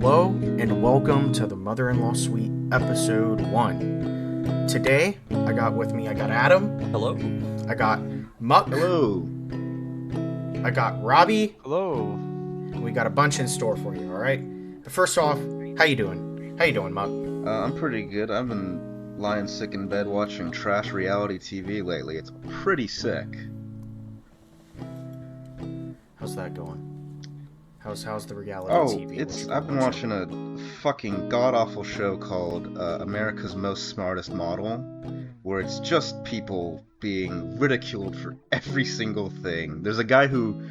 Hello and welcome to the Mother-in-Law Suite Episode 1. Today, I got Adam, Hello. I got Muck, Hello. I got Robbie. Hello. We got a bunch in store for you, alright? First off, how you doing? How you doing, Muck? I'm pretty good. I've been lying sick in bed watching trash reality TV lately. It's pretty sick. How's that going? How's the reality Oh, TV? What you I've been watching? watching a fucking god-awful show called America's Most Smartest Model, where it's just people being ridiculed for every single thing. There's a guy who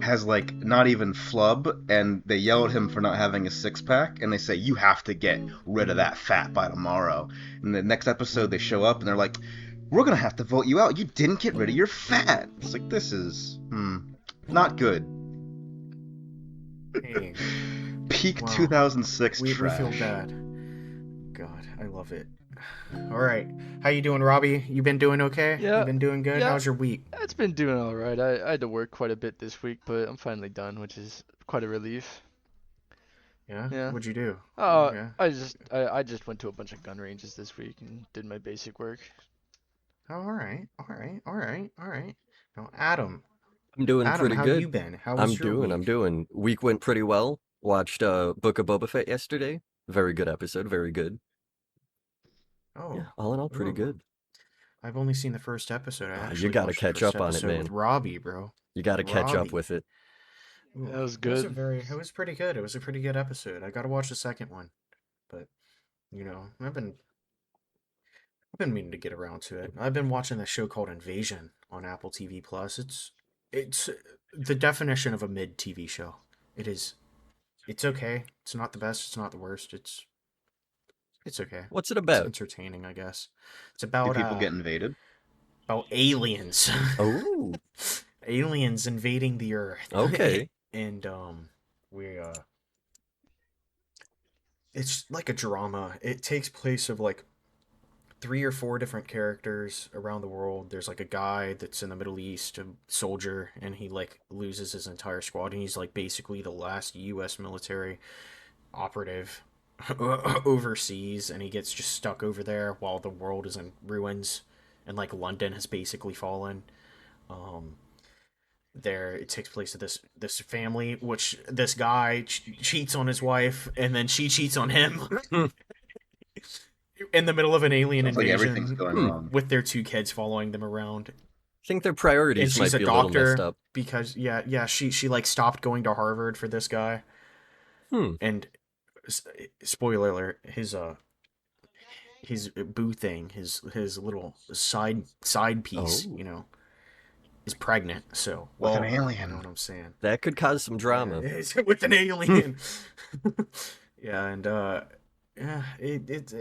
has like not even flub, and they yell at him for not having a six-pack, and they say, you have to get rid of that fat by tomorrow. And the next episode they show up and they're like, we're gonna have to vote you out. You didn't get rid of your fat. It's like, this is not good. Hey, Peak wow. 2006 we trash. feel bad. God, I love it. Alright, how you doing, Robbie? You been doing okay? Yeah, You been doing good? yeah. How's your week? It's been doing all right. I had to work quite a bit this week, but I'm finally done, which is quite a relief. Yeah? Yeah. What'd you do? Oh, Yeah. I just went to a bunch of gun ranges this week and did my basic work. Oh, alright. Now, Adam, I'm doing Adam, pretty how good. you been? How was your week? I'm doing. Week went pretty well. Watched Book of Boba Fett yesterday. Very good episode. Very good. Oh, Yeah, all in all, pretty ooh. good. I've only seen the first episode. I You actually gotta watched the catch first up on it, episode with man. Robbie, bro. You gotta catch up Robbie. with it. Ooh, That was It good. was pretty good. It was a pretty good episode. I gotta watch the second one, but I've been meaning to get around to it. I've been watching a show called Invasion on Apple TV Plus. It's the definition of a mid TV show. It is. It's okay. It's not the best. It's not the worst. It's okay. What's it It's about? entertaining, I guess. It's Do about people get invaded? aliens. Oh, Aliens invading the Earth. okay. And we it's like a drama. It takes place of like three or four different characters around the world. There's like a guy that's in the Middle East, a soldier, and he like loses his entire squad, and he's like basically the last U.S. military operative overseas, and he gets just stuck over there while the world is in ruins, and like London has basically fallen. Um, there it takes place at this family, which this guy cheats on his wife, and then she cheats on him in the middle of an alien Sounds like everything's invasion going wrong. with their two kids following them around. I think their And priorities she's might a be a little messed doctor up. because she like stopped going to Harvard for this guy. Hmm. And spoiler alert, his boo thing, his little side piece, Oh. is pregnant. So, With an well, alien. you know what I'm saying. That could cause some drama. With an alien. Yeah, and yeah,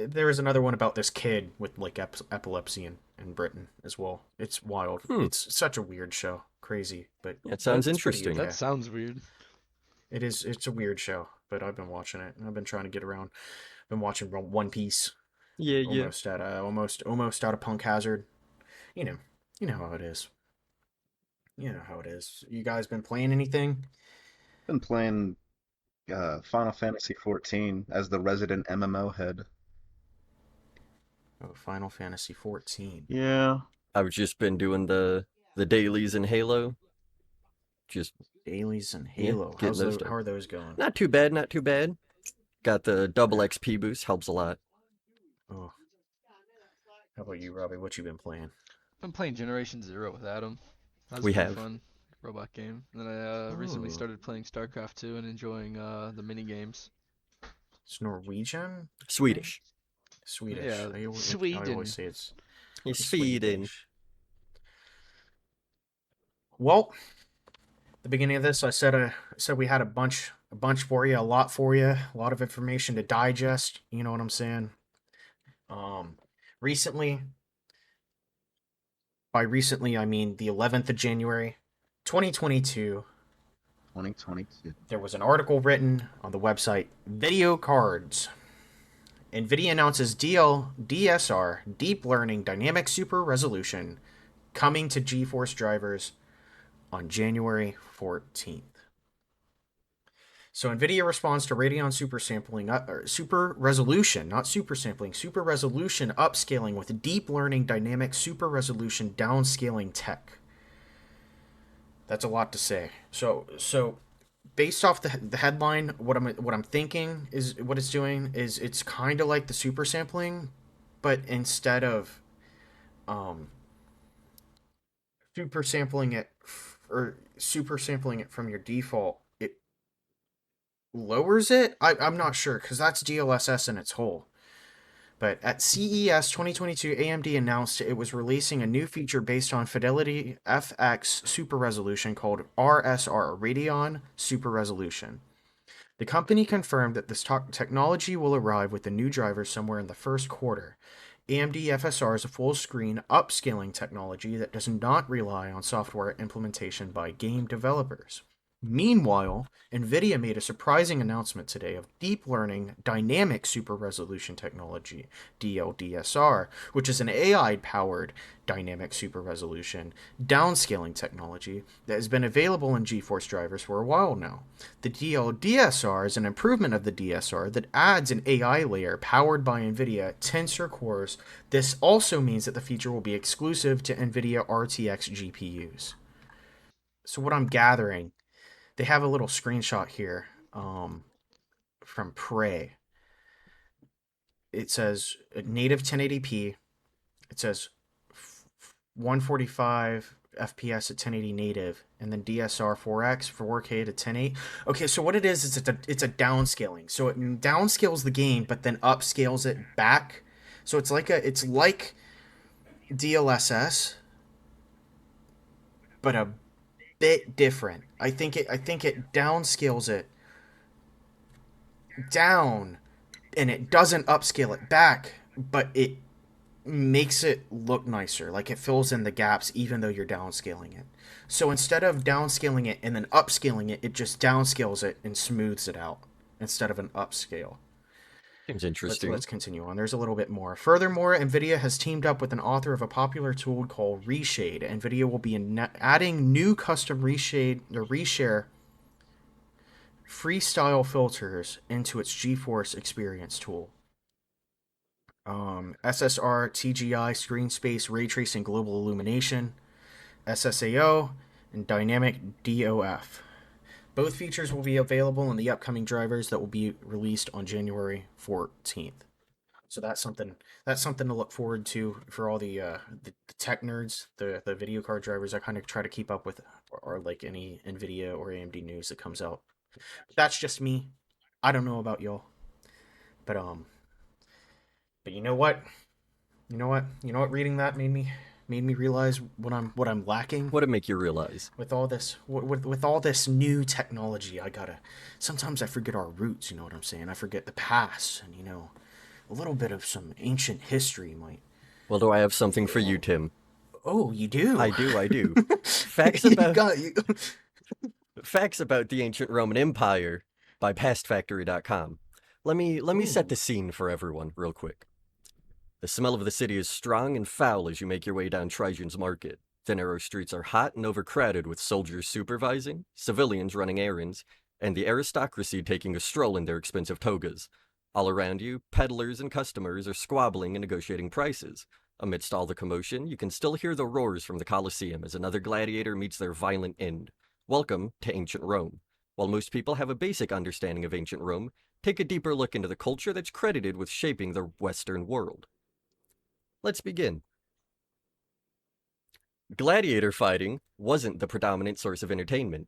there was another one about this kid with like epilepsy in Britain as well. It's wild. It's such a weird show, crazy, but That sounds it's pretty interesting. okay. That sounds weird. It is. It's a weird show, but I've been watching it. I've been trying to get around. I've been watching One Piece. Yeah. Almost out of Punk Hazard. You know, you know how it is. You know how it is. You guys been playing anything? Been playing Final Fantasy 14 as the resident MMO head. Oh, Final Fantasy 14. Yeah. I've just been doing the dailies in Halo. Just Dailies and Yeah, Halo. getting those done. How are those going? not too bad, not too bad. Got the double XP boost, helps a lot. Oh, how about you, Robbie? What you been playing? I'm playing Generation Zero with Adam. That was We pretty have. fun robot game. And then I recently Oh. started playing StarCraft 2 and enjoying the mini games. It's Norwegian? Swedish. Swedish. Yeah, I Sweden. always say it's He's Swedish. feeding. Well, the beginning of this, I said we had a bunch for you, a lot for you, a lot of information to digest. You know what I'm saying? Recently, by recently I mean the 11th of January, 2022. 2022. There was an article written on the website Video Cards. NVIDIA announces DSR, Deep Learning Dynamic Super Resolution, coming to GeForce drivers on January 14th. So NVIDIA responds to Radeon super sampling, or super resolution, not super sampling, super resolution upscaling with deep learning dynamic super resolution downscaling tech. That's a lot to say. So based off the headline, what I'm thinking is what it's doing is it's kind of like the super sampling, but instead of um, super sampling it or super sampling it from your default, it lowers it. I'm not sure because that's DLSS in its whole. But at CES 2022, AMD announced it was releasing a new feature based on Fidelity FX Super Resolution called RSR, Radeon Super Resolution. The company confirmed that this technology will arrive with the new drivers somewhere in the first quarter. AMD FSR is a full screen upscaling technology that does not rely on software implementation by game developers. Meanwhile, NVIDIA made a surprising announcement today of deep learning dynamic super resolution technology, DLDSR, which is an AI powered dynamic super resolution downscaling technology that has been available in GeForce drivers for a while now. The DLDSR is an improvement of the DSR that adds an AI layer powered by NVIDIA Tensor cores. This also means that the feature will be exclusive to NVIDIA RTX GPUs. So, what I'm gathering, they have a little screenshot here from Prey. It says native 1080p. It says 145 FPS at 1080 native, and then DSR 4x 4K to 1080. Okay, so what it is it's a downscaling. So it downscales the game, but then upscales it back. So it's like DLSS, but a bit different. I think it downscales it down, and it doesn't upscale it back, but it makes it look nicer. Like it fills in the gaps even though you're downscaling it. So instead of downscaling it and then upscaling it, it just downscales it and smooths it out instead of an upscale. Seems Let's interesting. let's continue on. There's a little bit more. Furthermore, NVIDIA has teamed up with an author of a popular tool called Reshade. NVIDIA will be adding new custom reshare freestyle filters into its GeForce Experience tool. SSR, TGI, screen space, ray tracing, global illumination, SSAO, and dynamic DOF. Both features will be available in the upcoming drivers that will be released on January 14th. So that's something to look forward to for all the tech nerds, the video card drivers. I kind of try to keep up with or like any Nvidia or AMD news that comes out. That's just me. I don't know about y'all, but but you know what? You know what? Reading that made me realize what I'm lacking What'd it make you realize? with all this with all this new technology. Sometimes I forget our roots. You know what I'm saying? I forget the past, and a little bit of some ancient history might. Well, do I have something for you, Tim? Oh, you do. I do, I do. Facts you about got you. facts about the ancient Roman Empire by pastfactory.com. Let me set Ooh. the scene for everyone real quick. The smell of the city is strong and foul as you make your way down Trajan's Market. The narrow streets are hot and overcrowded with soldiers supervising, civilians running errands, and the aristocracy taking a stroll in their expensive togas. All around you, peddlers and customers are squabbling and negotiating prices. Amidst all the commotion, you can still hear the roars from the Colosseum as another gladiator meets their violent end. Welcome to ancient Rome. While most people have a basic understanding of ancient Rome, take a deeper look into the culture that's credited with shaping the Western world. Let's begin. Gladiator fighting wasn't the predominant source of entertainment.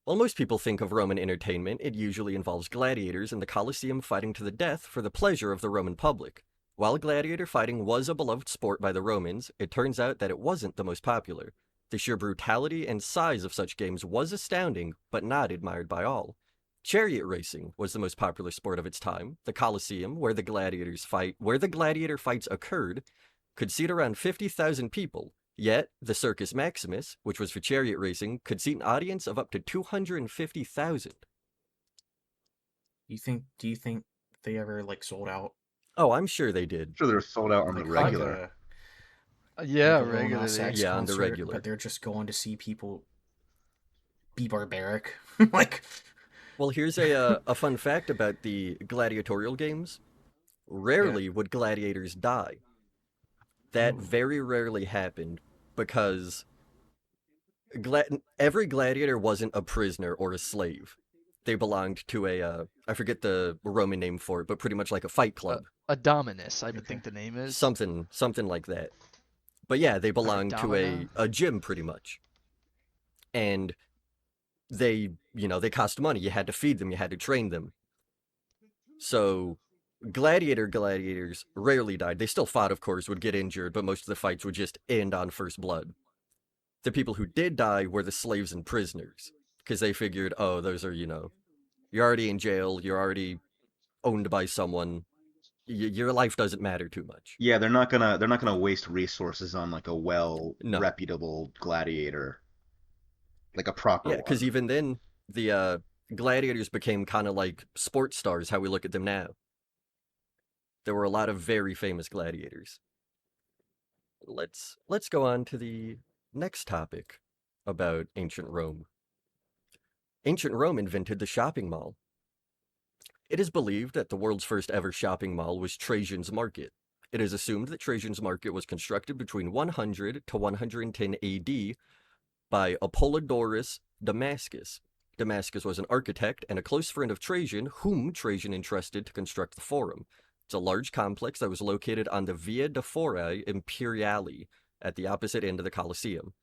While most people think of Roman entertainment, it usually involves gladiators in the Colosseum fighting to the death for the pleasure of the Roman public. While gladiator fighting was a beloved sport by the Romans, it turns out that it wasn't the most popular. The sheer brutality and size of such games was astounding, but not admired by all. Chariot racing was the most popular sport of its time. The Colosseum, where the gladiator fights occurred, could seat around 50,000 people. Yet, the Circus Maximus, which was for chariot racing, could seat an audience of up to 250,000. Do you think they ever like sold out Oh, I'm sure they did. Sure, they're sold out on the like like regular. a Yeah, like a Lil Nas regularly. X Yeah, on the concert, regular. but they're just going to see people be barbaric? like Well, here's a fun fact about the gladiatorial games. Yeah. Rarely would gladiators die. That Ooh. very rarely happened because every gladiator wasn't a prisoner or a slave. They belonged to I forget the Roman name for it, but pretty much like a fight A, club. a dominus, I would Okay. think the name is. Something like that. But yeah, they Or a belonged to domina. a gym pretty much. And they cost money. You had to feed them, you had to train them. So gladiators rarely died. They still fought, of course, would get injured, but most of the fights would just end on first blood. The people who did die were the slaves and prisoners because they figured, oh, those are, you're already in jail, you're already owned by someone, your life doesn't matter too much. Yeah, they're not gonna waste resources on like a well No. reputable gladiator, like a proper Yeah, because one. even then, the gladiators became kind of like sports stars, how we look at them now. There were a lot of very famous gladiators. Let's go on to the next topic about ancient Rome. Ancient Rome invented the shopping mall. It is believed that the world's first ever shopping mall was Trajan's Market. It is assumed that Trajan's Market was constructed between 100 to 110 AD by Apollodorus Damascus. Damascus was an architect and a close friend of Trajan, whom Trajan entrusted to construct the Forum. It's a large complex that was located on the Via de Fora Imperiali at the opposite end of the Colosseum.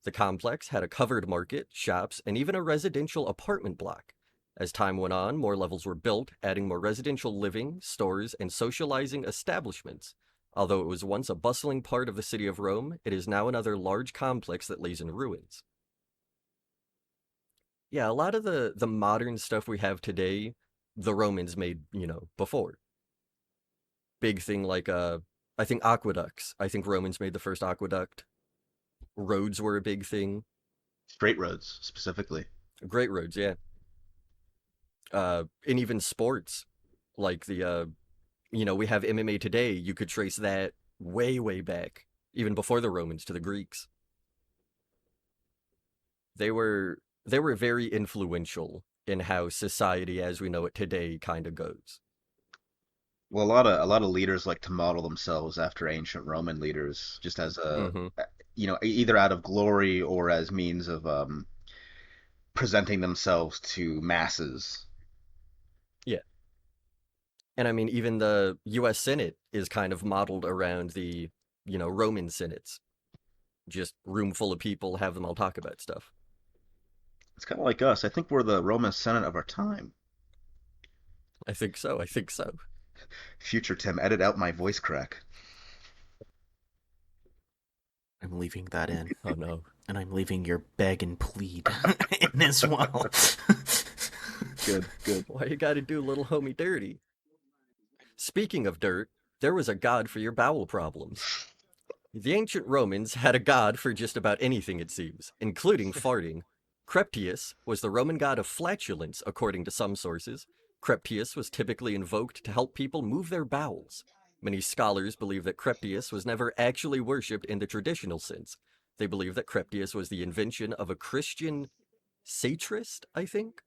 The complex had a covered market, shops, and even a residential apartment block. As time went on, more levels were built, adding more residential living, stores, and socializing establishments. Although it was once a bustling part of the city of Rome, it is now another large complex that lays in ruins. Yeah, a lot of the modern stuff we have today, the Romans made, before. Big thing like I think aqueducts. I think Romans made the first aqueduct. Roads were a big thing. Straight roads specifically. Great roads, yeah. And even sports like we have MMA today. You could trace that way, way back, even before the Romans to the Greeks. They were very influential in how society as we know it today kind of goes. Well, a lot of leaders like to model themselves after ancient Roman leaders, just as Hmm. either out of glory or as means of presenting themselves to masses. Yeah. And I mean, even the US Senate is kind of modeled around the, Roman Senates. Just room full of people, have them all talk about stuff. It's kind of like us. I think we're the Roman Senate of our time. I think so. I think so. Future Tim, edit out my voice crack. I'm leaving that in. Oh no. And I'm leaving your beg and plead in as well. Good, good. Why you gotta do little homie dirty? Speaking of dirt, there was a god for your bowel problems. The ancient Romans had a god for just about anything, it seems, including farting. Creptius was the Roman god of flatulence, according to some sources. Creptius was typically invoked to help people move their bowels. Many scholars believe that Creptius was never actually worshipped in the traditional sense. They believe that Creptius was the invention of a Christian satirist, I think,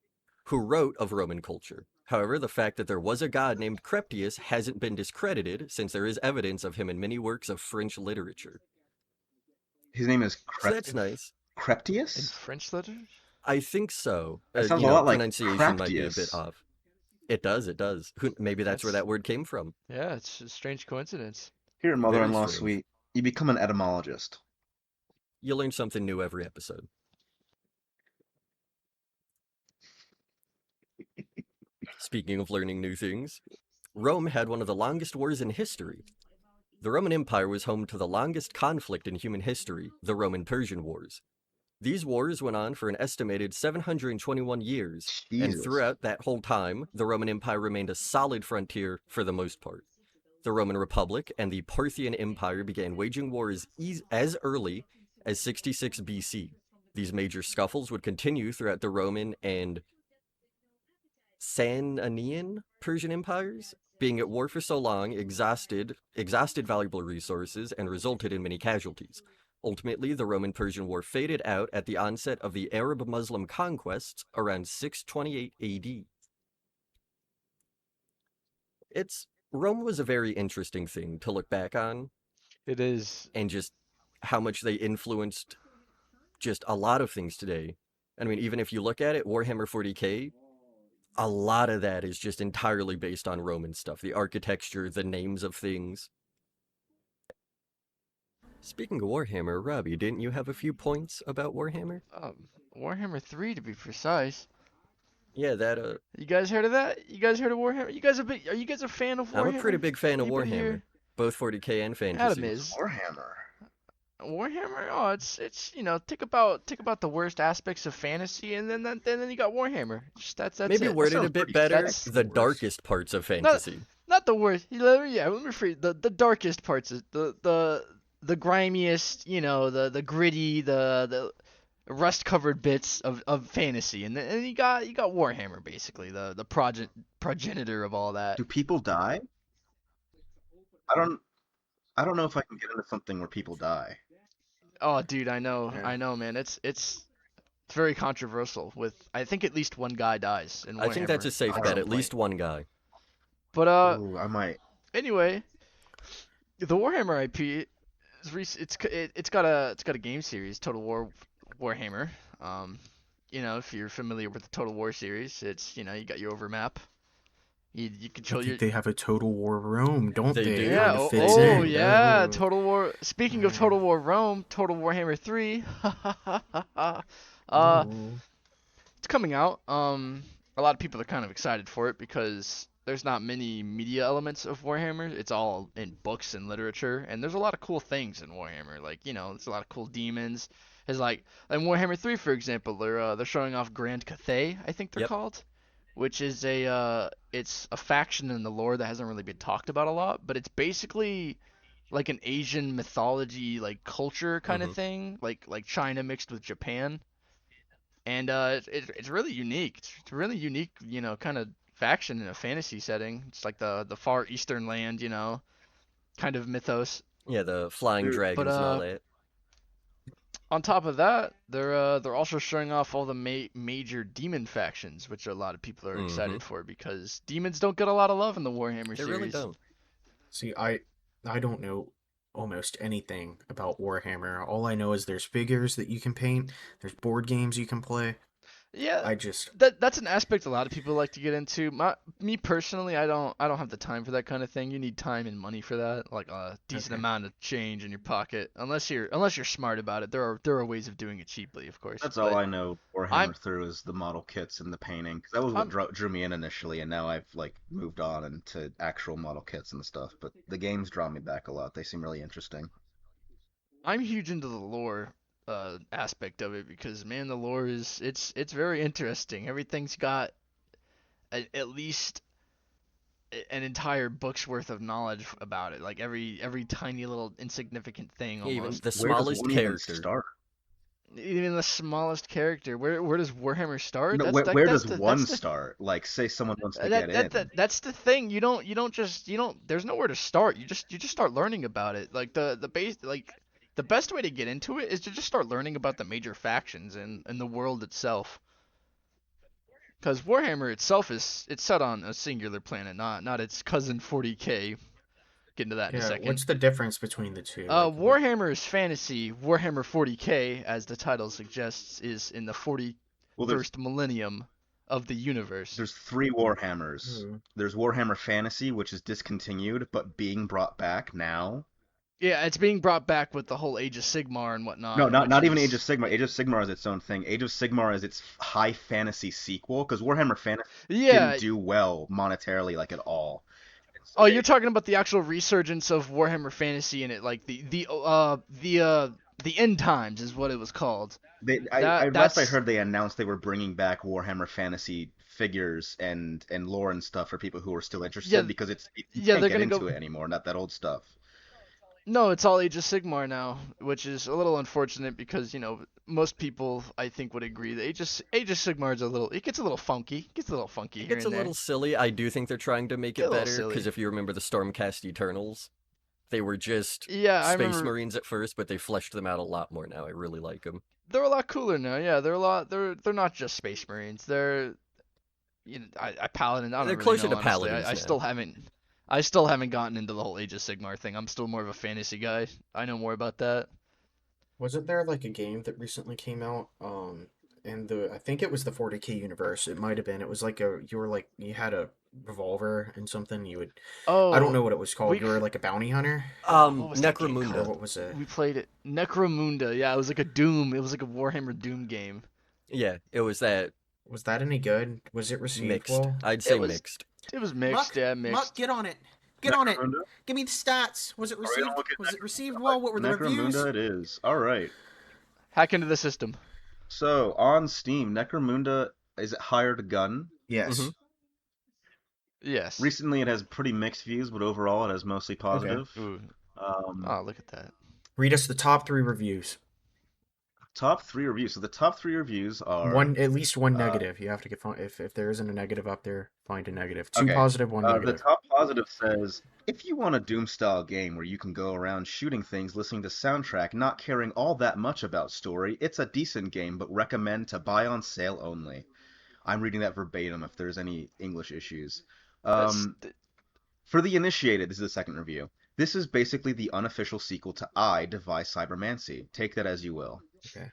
who wrote of Roman culture. However, the fact that there was a god named Creptius hasn't been discredited, since there is evidence of him in many works of French literature. His name is So that's In nice. in Creptius? French letters? I think so. That sounds a lot like Pronunciation might be a bit Craptius. off. It does, it does. Maybe that's where That's that word came from. yeah, it's a strange coincidence. Here in Very Mother-in-Law strange. Suite, you become an etymologist. You learn something new every episode. Speaking of learning new things, Rome had one of the longest wars in history. The Roman Empire was home to the longest conflict in human history, the Roman-Persian Wars. These wars went on for an estimated 721 years, and Jesus. throughout that whole time, the Roman Empire remained a solid frontier for the most part. The Roman Republic and the Parthian Empire began waging wars as early as 66 BC. These major scuffles would continue throughout the Roman and Sasanian Persian empires. Being at war for so long exhausted valuable resources and resulted in many casualties. Ultimately, the Roman-Persian War faded out at the onset of the Arab-Muslim conquests around 628 AD. Rome was a very interesting thing to look back on, It is. and just how much they influenced just a lot of things today. I mean, even if you look at it, Warhammer 40K, a lot of that is just entirely based on Roman stuff. The architecture, the names of things. Speaking of Warhammer, Robbie, didn't you have a few points about Warhammer? Warhammer 3 to be precise. Yeah, You guys heard of that? You guys heard of Warhammer? You guys are you guys a fan of I'm a pretty Warhammer? big fan of Anybody Warhammer, here? both 40K and Adam fantasy. is. Warhammer. Warhammer, oh, it's take about the worst aspects of fantasy, and then you got Warhammer. Just that's Maybe it. worded a sounds bit pretty better, That's the worse. darkest parts of not fantasy. not the worst. Yeah, let me rephrase the darkest parts is the grimiest, the gritty, the rust covered bits of fantasy, and then you got Warhammer basically the progenitor of all that. Do people die? I don't. I don't know if I can get into something where people die. Oh, dude, Yeah. I know, man. It's very controversial. With I think at least one guy dies in I think that's Warhammer a safe I at bet, some don't. at point. least one guy. But Ooh, I might. anyway, the Warhammer IP is it's got a game series, Total War Warhammer. Um, if you're familiar with the Total War series, it's you got your overmap. You I control think your they have a Total War Rome, don't They they? It do. kind yeah of They fits oh do. in. yeah Oh. Total War. Speaking of Yeah. Total War Rome, Total Warhammer 3. uh, Ooh. It's coming out. A lot of people are kind of excited for it because there's not many media elements of Warhammer. It's all in books and literature, and there's a lot of cool things in Warhammer. Like there's a lot of cool demons. There's like in Warhammer 3, for example, they're showing off Grand Cathay, I think they're Yep. called, which is it's a faction in the lore that hasn't really been talked about a lot, but it's basically like an Asian mythology like culture kind of Hmm. thing, like China mixed with Japan, and it's really unique. It's a really unique, kind of faction in a fantasy setting. It's like the far eastern land, kind of mythos. Yeah, the flying Dude, But dragons and all that. on top of that, they're also showing off all the major demon factions, which a lot of people are Hmm. excited for because demons don't get a lot of love in the Warhammer They really series. don't. See, I don't know almost anything about Warhammer. All I know is there's figures that you can paint, there's board games you can play. Yeah, I just that's an aspect a lot of people like to get into. Me personally, I don't have the time for that kind of thing. You need time and money for that, like a decent okay. amount of change in your pocket. Unless you're smart about it, there are ways of doing it cheaply, of course. that's all But I know I'm Warhammer through is the model kits and the painting. 'Cause that was what I'm drew me in initially, and now I've like moved on into actual model kits and stuff. But the games draw me back a lot. They seem really interesting. I'm huge into the lore aspect of it because man, the lore is it's very interesting. Everything's got at least an entire book's worth of knowledge about it. Like every tiny little insignificant thing Yeah, even almost. the Where does smallest one even character. start? Even the smallest character. Where does Warhammer start? No, where does one start? Like, say someone wants to get in. That's the thing. You don't there's nowhere to start. You just start learning about it. Like the best way to get into it is to just start learning about the major factions and the world itself. Because Warhammer itself it's set on a singular planet, not its cousin 40K. Get into that in a Yeah, second. what's the difference between the two? Like what Warhammer is fantasy. Warhammer 40K, as the title suggests, is in the Well, 41st millennium of the universe. there's three Warhammers. ooh. There's Warhammer Fantasy, which is discontinued but being brought back now. Yeah, it's being brought back with the whole Age of Sigmar and No, whatnot, not which not even Age of is Sigmar. Age of Sigmar is its own thing. Age of Sigmar is its high fantasy sequel because Warhammer Fantasy didn't yeah. do well monetarily like at all. And so Oh, they you're talking about the actual resurgence of Warhammer Fantasy in it, like the end times is what it was called. last I That's heard they announced they were bringing back Warhammer Fantasy figures and lore and stuff for people who are still interested yeah because you yeah can't they're get gonna into go. it anymore, not that old stuff. No, it's all Age of Sigmar now, which is a little unfortunate because most people I think would agree that Age of Sigmar is it gets a little funky, It here gets a and there, little silly. I do think they're trying to make get it a little better, because silly. if you remember the Stormcast Eternals, They were just Yeah, I Space remember. Marines at first, but they fleshed them out a lot more now. I really like them. They're a lot cooler now. Yeah, they're a lot. They're not just Space Marines. They're I Paladin. I They're don't really closer know to honestly. Paladins I now. still haven't. I still haven't gotten into the whole Age of Sigmar thing. I'm still more of a fantasy guy. I know more about that. Wasn't there like a game that recently came out? And the I think it was the 40K universe. It might have been. It was like you were like you had a revolver and something. You would I don't Oh, know what it was called. we You were like a bounty hunter, what was that game or Necromunda. called? what was it? We played it. Necromunda. Yeah, it was like a Doom. It was like a Warhammer Doom game. Yeah, it was that Was that any good? Was it received mixed. well? I'd It say was mixed. it was mixed. Muck, Yeah, Muck, mixed. get on it. Get on it. Necromunda? Give me the stats. Was it Are we gonna received? look at Was it received Necromunda? well? What were the reviews? Necromunda it is. Alright. Hack into the system. So, on Steam, Necromunda is it hired gun? Hmm. Yes. Yes. Recently it has pretty mixed views, but overall it has mostly Okay. positive. Ooh. Um, Oh, look at that. Read us the top 3 reviews. top 3 reviews. So the top 3 reviews are One, at least one uh, negative. You have to get if there isn't a negative up there, find a negative. Two okay. positive, one The negative. top positive says, if you want a Doom style game where you can go around shooting things, listening to soundtrack, not caring all that much about story, it's a decent game, but recommend to buy on sale only. I'm reading that verbatim if there's any English issues. That's Um, for the initiated, this is the second review. This is basically the unofficial sequel to I, Devise Cybermancy. Take that as you will. Okay.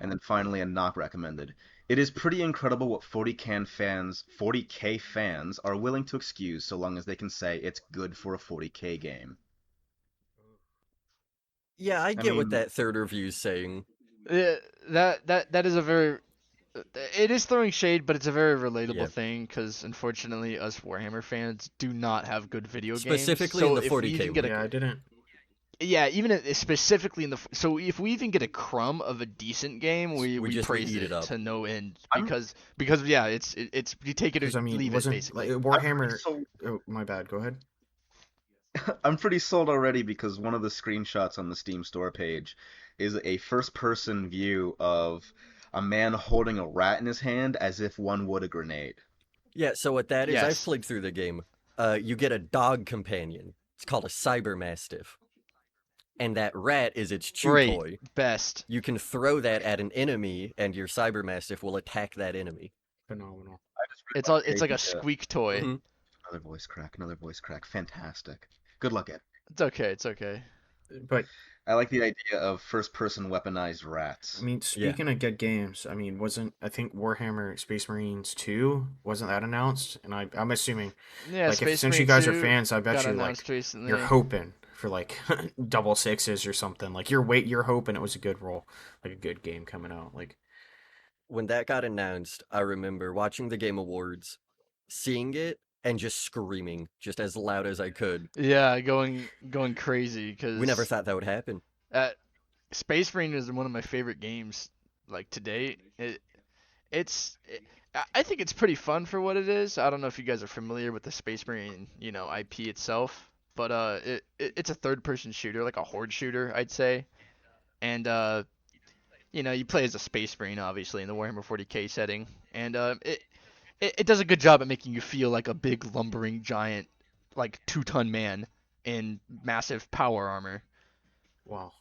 And then finally, a not recommended. It is pretty incredible what 40K fans are willing to excuse so long as they can say it's good for a 40K game. Yeah, I I get what mean, that third review's saying. yeah, that is a very it is throwing shade, but it's a very Yeah. relatable thing because unfortunately, us Warhammer fans do not have good video games. Specifically in So the if we 40K even get one. Yeah, I didn't. yeah, even specifically in so if we even get a crumb of a decent game, we We praise eat it it up. to no end I'm because yeah, it's you take it or Because I mean, leave it wasn't like basically. I'm pretty Warhammer? sold. Oh, my bad. Go ahead. I'm pretty sold already because one of the screenshots on the Steam store page is a first-person view of a man holding a rat in his hand as if one would a grenade. Yeah, so what that is, I've Yes, played through the game. You get a dog companion. It's called a cyber mastiff. And that rat is its chew great, toy. best. You can throw that at an enemy, and your cyber mastiff will attack that enemy. Phenomenal. I just really like It's like the a idea. squeak toy. Hmm. Another voice crack, another voice crack. Fantastic. Good luck, Ed. It's okay, it's okay. But I like the idea of first-person weaponized I rats. mean, Yeah. speaking of good games, I mean, wasn't I think Warhammer Space Marines 2 wasn't that announced? And I'm assuming Yeah, like if Space since you Marine guys are 2 fans, I bet got you like announced you're recently. hoping for like double sixes or something. Like you're hoping it was a good roll, like a good game coming out. Like When that got announced, I remember watching the Game Awards, seeing it, and just screaming, just as loud as I could. Yeah, going crazy We never because thought that would happen. Space Marine is one of my favorite games like to date. It's I think it's pretty fun for what it is. I don't know if you guys are familiar with the Space Marine, IP itself, but it's a third person shooter, like a horde shooter, I'd say. And you play as a Space Marine obviously in the Warhammer 40K setting, and it does a good job at making you feel like a big lumbering giant, like 2-ton man in massive power armor. wow.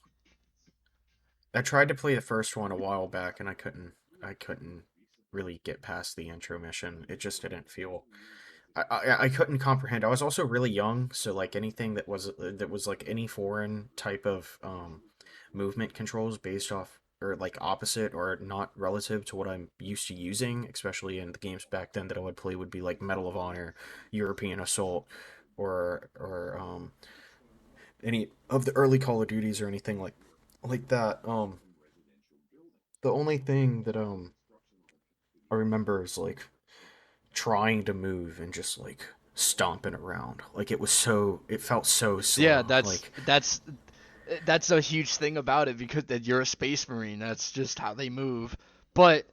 I tried to play the first one a while back and I couldn't really get past the intro mission. It just didn't feel I couldn't comprehend. I was also really young, so like anything that was like any foreign type of movement controls based off or like opposite or not relative to what I'm used to using, especially in the games back then that I would play would be like Medal of Honor, European Assault, or any of the early Call of Duties or anything like that. The only thing that I remember is like trying to move and just like stomping around. Like it felt so Yeah, slow. that's Like that's that's a huge thing about it because that you're a Space Marine. That's just how they move. But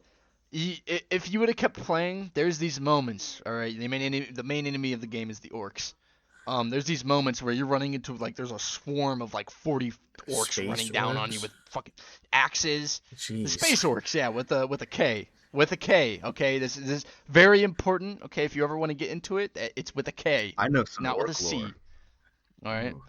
if you would have kept playing, there's these moments. All right, the main enemy of the game is the orcs. There's these moments where you're running into like there's a swarm of like 40 orcs space running down on you orcs. with fucking axes. The Jeez. space orcs, yeah, with a K. With a K, okay? This is very important, okay? If you ever want to get into it, it's with a K, I know some not with a orc lore. C. All right? Ooh.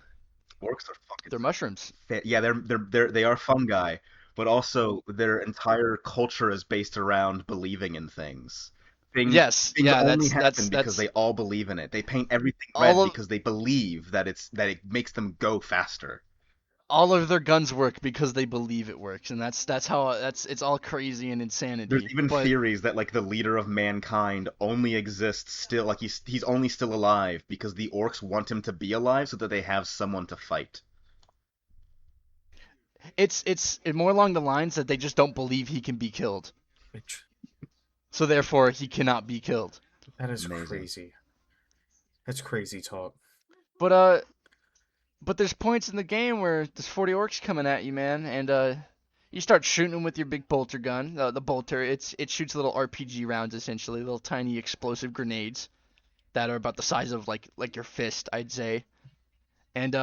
Orcs are fucking They're mushrooms. yeah, they are fungi, but also their entire culture is based around believing in things. Things Yes, things yeah, only that's happen that's because that's they all believe in it. They paint everything all red of because they believe that it makes them go faster. all of their guns work because they believe it works, and that's how it's all crazy and There's insanity. even But theories that like the leader of mankind only exists still like he's only still alive because the orcs want him to be alive so that they have someone to fight. it's more along the lines that they just don't believe he can be killed, Which so therefore he cannot be killed. that is Amazing. crazy. That's crazy talk. But but there's points in the game where there's 40 orcs coming at you, man, and you start shooting them with your big bolter gun. The bolter, it shoots little RPG rounds essentially, little tiny explosive grenades that are about the size of like your fist, I'd say. And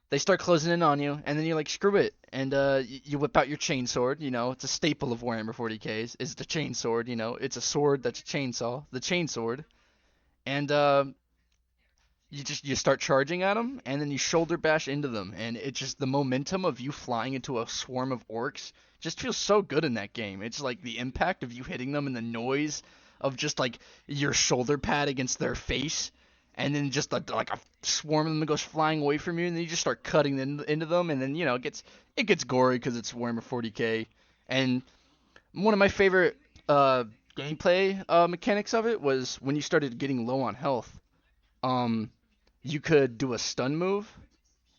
they start closing in on you, and then you're like, screw it, and you whip out your chainsword. You know, it's a staple of Warhammer 40k is the chainsword. You know, it's a sword that's a chainsaw, the chainsword, and you start charging at them, and then you shoulder bash into them, and it just the momentum of you flying into a swarm of orcs just feels so good in that game. It's like the impact of you hitting them and the noise of just like your shoulder pad against their face, and then just like a swarm of them goes flying away from you, and then you just start cutting into them, and then it gets gory because it's Warhammer 40k, and one of my favorite uh, gameplay mechanics of it was when you started getting low on health. Um, you could do a stun move,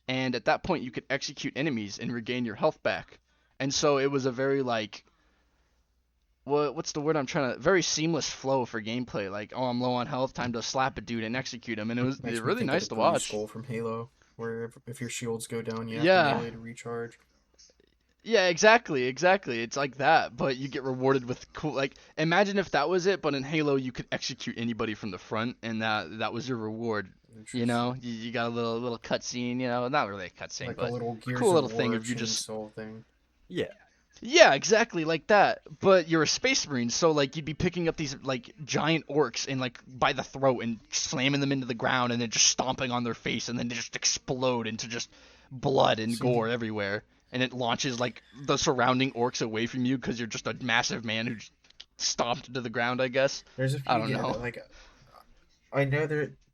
and at that point you could execute enemies and regain your health back. And so it was a very like what's the word I'm trying to very seamless flow for gameplay. Like, oh, I'm low on health, time to slap a dude and execute him, and it was Makes me really think of the nice to bruised watch. skull from Halo, where if your shields go down, you have to Yeah, melee to recharge. yeah, exactly, exactly. It's like that, but you get rewarded with cool. Like, imagine if that was it, but in Halo you could execute anybody from the front, and that was your reward. You know, Interesting. you got a little cutscene. You know, not really a cutscene, Like a but little a Gears cool of little thing War of you just chainsaw thing. Yeah. yeah, exactly like that. But you're a space marine, so like you'd be picking up these like giant orcs and like by the throat and slamming them into the ground and then just stomping on their face and then they just explode into just blood and See, gore everywhere. And it launches like the surrounding orcs away from you because you're just a massive man who just stomped into the ground. I guess. there's a I few don't know. like I know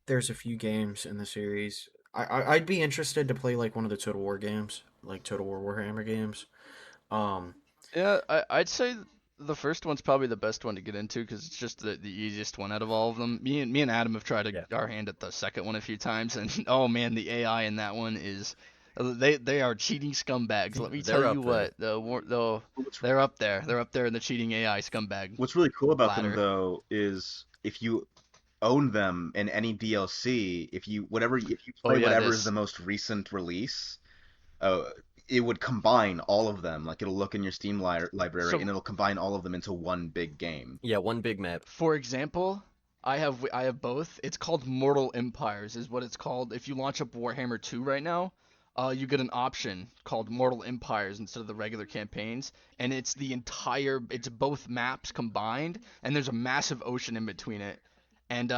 there's a few games in the series. I'd be interested to play like one of the Total War games, like Total War Warhammer games. Um, Yeah, I'd say the first one's probably the best one to get into because it's just the easiest one out of all of them. Me and Adam have tried Yeah. our hand at the second one a few times, and oh man, the AI in that one is they are cheating scumbags. Let me tell They're you up there. what, they're up there. They're up there in the cheating AI scumbag What's really cool about them ladder. though is if you own them in any DLC, if you Oh play yeah, whatever is the this most recent release, uh, it would combine all of them. Like it'll look in your Steam library and so it'll combine all of them into one big game. Yeah, one big map. for example. I have both. It's called Mortal Empires, is what it's called. If you launch up Warhammer 2 right now, you get an option called Mortal Empires instead of the regular campaigns, and it's both maps combined, and there's a massive ocean in between it, and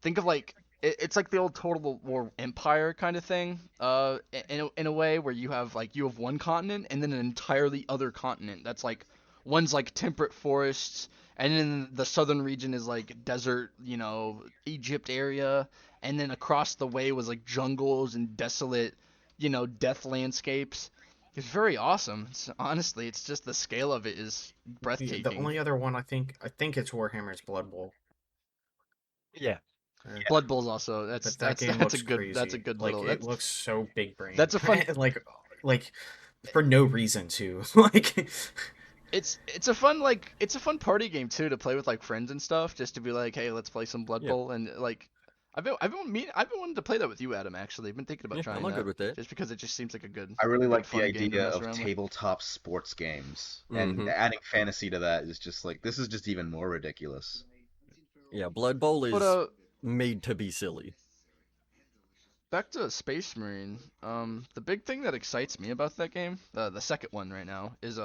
think of like it's like the old Total War Empire kind of thing, in a way where you have one continent and then an entirely other continent that's like one's like temperate forests, and then the southern region is like desert, Egypt area, and then across the way was like jungles and desolate, death landscapes. It's very awesome. Honestly, it's just the scale of it is the breathtaking. only other one I think it's Warhammer's Blood Bowl. Yeah. Uh, Blood Bowl's also that's that that's game that's a looks good that's a crazy. good Like little it that's looks so big brain. that's a fun Like for no reason too. Like it's a fun party game too to play with like friends and stuff, just to be like, hey, let's play some Blood Yeah. Bowl. And like I've been wanting to play that with you, Adam. Actually, I've been thinking about Yeah, I'm trying all that good with that. just because it just seems like a good I really a good like the fun game to idea mess of around with. tabletop sports games, and Mm-hmm. adding fantasy to that is just like this is just even more ridiculous. Yeah, Blood Bowl But is made to be silly. back to Space Marine. The big thing that excites me about that game, the second one right now, is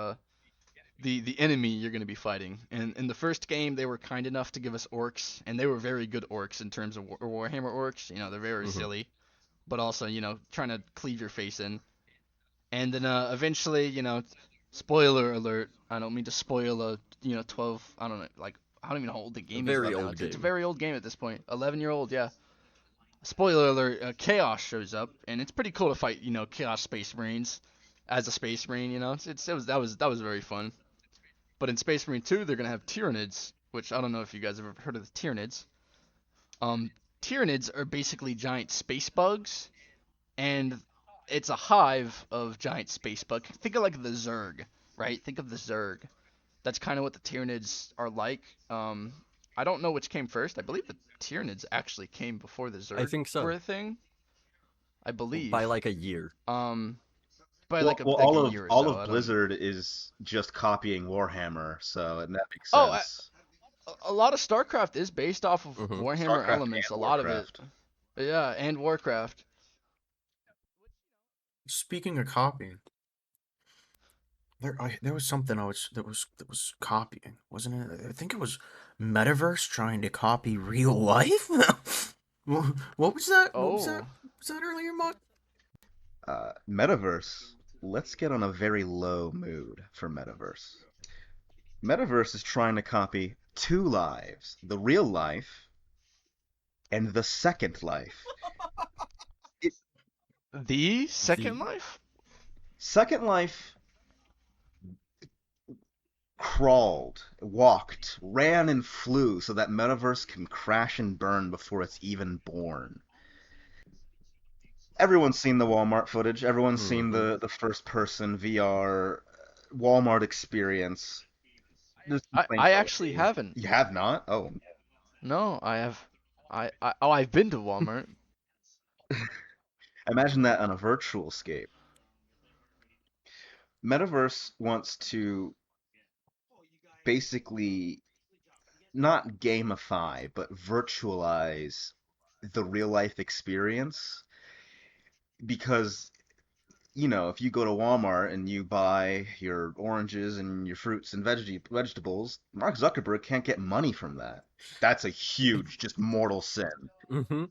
the enemy you're going to be fighting. And in the first game, they were kind enough to give us orcs, and they were very good orcs in terms of Warhammer orcs. They're very Mm-hmm. silly, but also trying to cleave your face in. And then eventually, spoiler alert. I don't mean to spoil a 12. I don't know, like I don't even know how old the A game is very right now. old It's a game. very old game at this point. 11-year old, yeah. Spoiler alert. Chaos shows up, and it's pretty cool to fight Chaos Space Marines as a Space Marine. That was very fun. But in Space Marine 2, they're gonna have Tyranids, which I don't know if you guys have ever heard of the Tyranids. Um, Tyranids are basically giant space bugs, and it's a hive of giant space bugs. Think of like the Zerg, right? Think of the Zerg. That's kind of what the Tyranids are like. I don't know which came first. I believe the Tyranids actually came before the I Zerg think were so. a thing. I By believe. like a year. Um, by Well, like a year or all so. of I don't. Blizzard is just copying Warhammer, so that makes Oh, sense. a lot of StarCraft is based off of Hmm. Warhammer StarCraft elements. A and lot of it. Warcraft. Yeah, and Warcraft. Speaking of copying, there was something that was copying, wasn't it? I think it was Metaverse trying to copy real life. What was that? What was that? Oh, Was that earlier, Mark? Metaverse. Let's get on a very low mood for Metaverse. Metaverse is trying to copy two lives: the real life and the second life. It, the Second The Life? Second Life crawled, walked, ran, and flew so that Metaverse can crash and burn before it's even born. Everyone's seen the Walmart footage. Everyone's seen hmm the first person VR Walmart experience. There's I complaints actually already. haven't. You have not? Oh, No, I have. I've been to Walmart. imagine that on a virtual scape. Metaverse wants to basically not gamify, but virtualize the real life experience because if you go to Walmart and you buy your oranges and your fruits and vegetables, Mark Zuckerberg can't get money from that. That's a huge, just mortal sin. hmm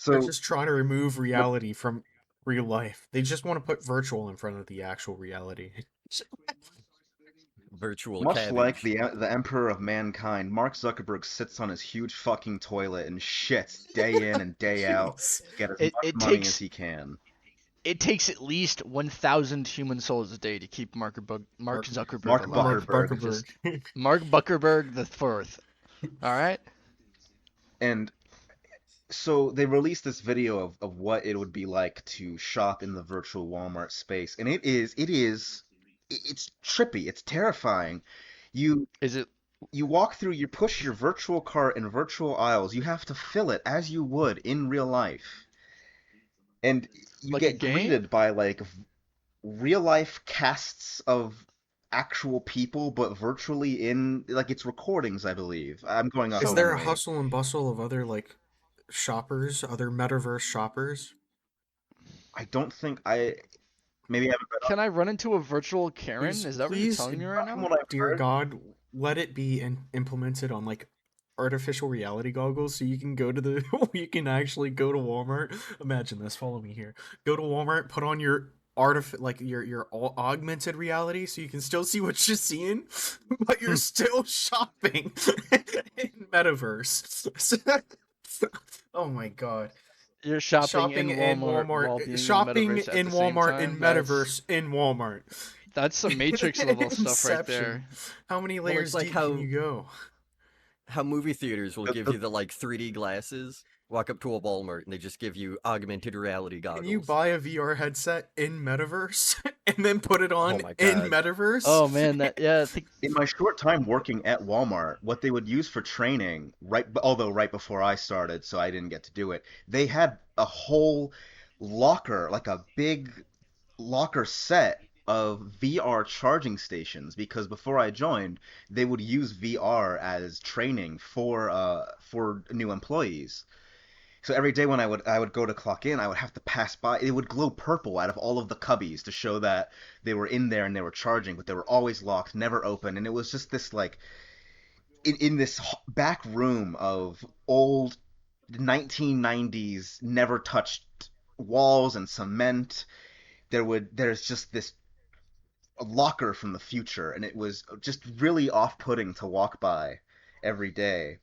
They're So, just trying to remove what, reality from real life. They just want to put virtual in front of the actual reality. Virtual much like cabbage. the Emperor of Mankind, Mark Zuckerberg sits on his huge fucking toilet and shits day in and day out Jeez. to get as It much it money as takes he can. it takes at least 1,000 human souls a day to keep Mark Mark Zuckerberg Mark alive. Mark Buckerberg. Zuckerberg. Just Mark Zuckerberg the fourth. All right. And so they released this video of what it would be like to shop in the virtual Walmart space, and it's trippy, it's terrifying. You Is it you walk through, you push your virtual cart in virtual aisles, you have to fill it as you would in real life, and you like a get game? greeted by like real life casts of actual people, but virtually in like it's recordings, I believe. I'm going off Is So there a memory. hustle and bustle of other shoppers, other metaverse shoppers? I don't think I maybe I haven't read can I run into a virtual Karen? Please, Is that what you're please, telling me right from now? what I've dear heard. God, let it be implemented on artificial reality goggles so you can go to the you can actually go to Walmart. Imagine this, follow me here. Go to Walmart, put on your your augmented reality so you can still see what you're seeing, but you're still shopping in metaverse. Oh my God. You're shopping Shopping in in Walmart Walmart, while being in the shopping metaverse at in the same Walmart in time. metaverse in Walmart. That's some Matrix level stuff right Inception. there. How many Well, it's layers like deep can you go? how movie theaters will The, give the, you the like 3D glasses. Walk up to a Walmart and they just give you augmented reality Can you goggles. buy a VR headset in metaverse and then put it Oh on my in god. metaverse? Oh man, that yeah. I think in my short time working at Walmart, what they would use for training, although right before I started, so I didn't get to do it, they had a whole locker, like a big locker set of VR charging stations because before I joined, they would use VR as training for new employees. So every day when I would go to clock in, I would have to pass by. It would glow purple out of all of the cubbies to show that they were in there and they were charging, but they were always locked, never open, and it was just this like in this back room of old the 1990s never touched walls and cement. There's just this locker from the future, and it was just really off-putting to walk by every day.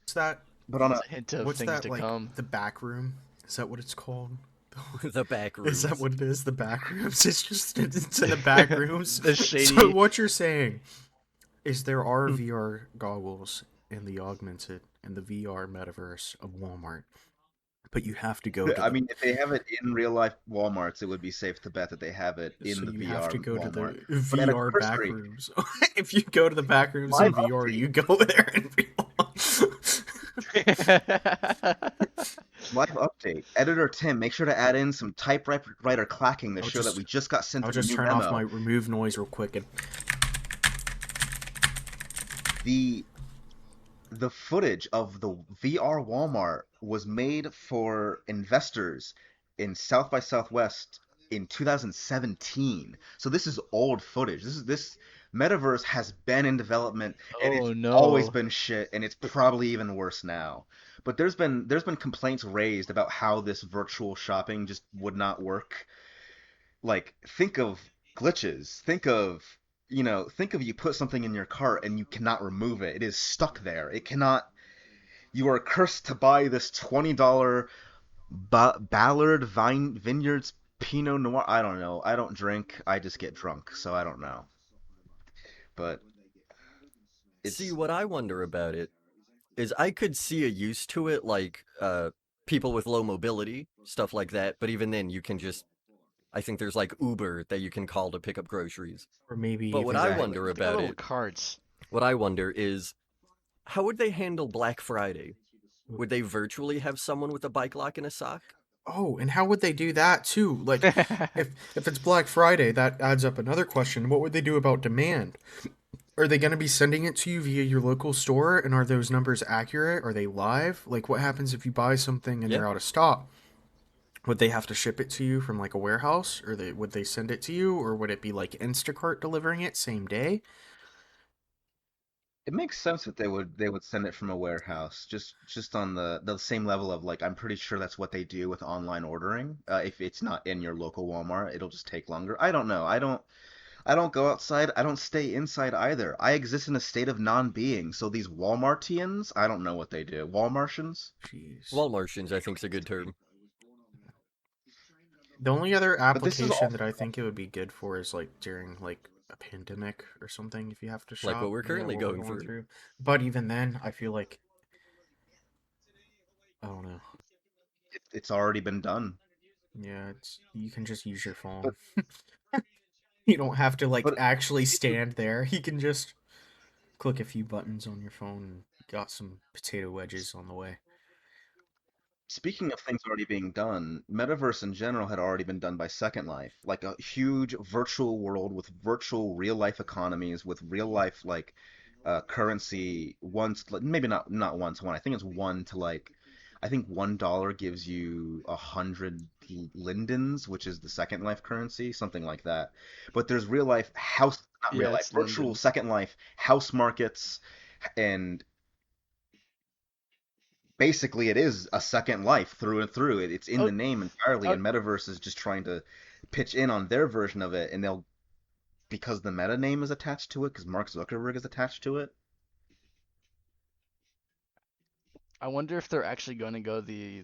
What's that? But on a It's a hint of What's things that to like? come. The back room? Is that what it's called? The back Is that rooms. what it is? The back rooms? It's in the back rooms. The So shady. what you're saying is there are VR goggles in the augmented and the VR metaverse of Walmart, but you have to go to I the mean, if they have it in real life Walmarts, it would be safe to bet that they have it in so the you have VR to go to Walmart. the But at a VR back cursory rooms. If you go to the back rooms in live VR, update, you go there in VR. live update, editor Tim, make sure to add in some typewriter clacking to I'll show that just we just got sent I'll a just new turn off my memo. remove noise real quick and The the footage of the VR Walmart was made for investors in South by Southwest in 2017. So this is old footage. This metaverse has been in development and it's Oh always no. been shit and it's probably even worse now. But there's been complaints raised about how this virtual shopping just would not work. Like think of glitches. Think of you put something in your cart and you cannot remove it. It is stuck there. It cannot you are cursed to buy this $20 Ballard Vineyards Pinot Noir. I don't know. I don't drink. I just get drunk, so I don't know. But See, it's what I wonder about it is I could see a use to it, like people with low mobility, stuff like that. But even then, you can just, I think there's like Uber that you can call to pick up groceries. or maybe But what even I like exactly. wonder They got about little it, carts. what I wonder is how would they handle Black Friday? Would they virtually have someone with a bike lock and a sock? oh, and how would they do that too? Like if it's Black Friday, that adds up another question. What would they do about demand? Are they going to be sending it to you via your local store? And are those numbers accurate? Are they live? Like, what happens if you buy something and Yeah. they're out of stock? Would they have to ship it to you from like a warehouse, or would they send it to you, or would it be like Instacart delivering it same day? It makes sense that they would send it from a warehouse, just on the same level of like I'm pretty sure that's what they do with online ordering. If it's not in your local Walmart, it'll just take longer. I don't know. I don't go outside. I don't stay inside either. I exist in a state of non-being. So these Walmartians, I don't know what they do. Walmartians? Jeez. Walmartians, I think, is a good term. The only other But this is application also that I think it would be good for is like during like a pandemic or something if you have to Like what shop, we're you know, currently what we're going going through. through. But even then, I feel like I don't know. it's already been done. Yeah, it's you can just use your phone. But You don't have to like but actually speaking stand there. You can just click a few buttons on your phone and got some potato wedges on the way. Speaking of things already being done, Metaverse in general had already been done by Second Life, like a huge virtual world with virtual real life economies, with real life like currency. Once, like, maybe not one to one. I think it's one to like, I think $1 gives you 100 lindens, which is the Second Life currency, something like that. But there's real life house, not real Yeah, life, it's virtual Linden. Second Life house markets, and basically it is a second life through and through. It's in Oh, the name entirely, oh, and Metaverse is just trying to pitch in on their version of it, and they'll because the meta name is attached to it, because Mark Zuckerberg is attached to it. I wonder if they're actually going to go the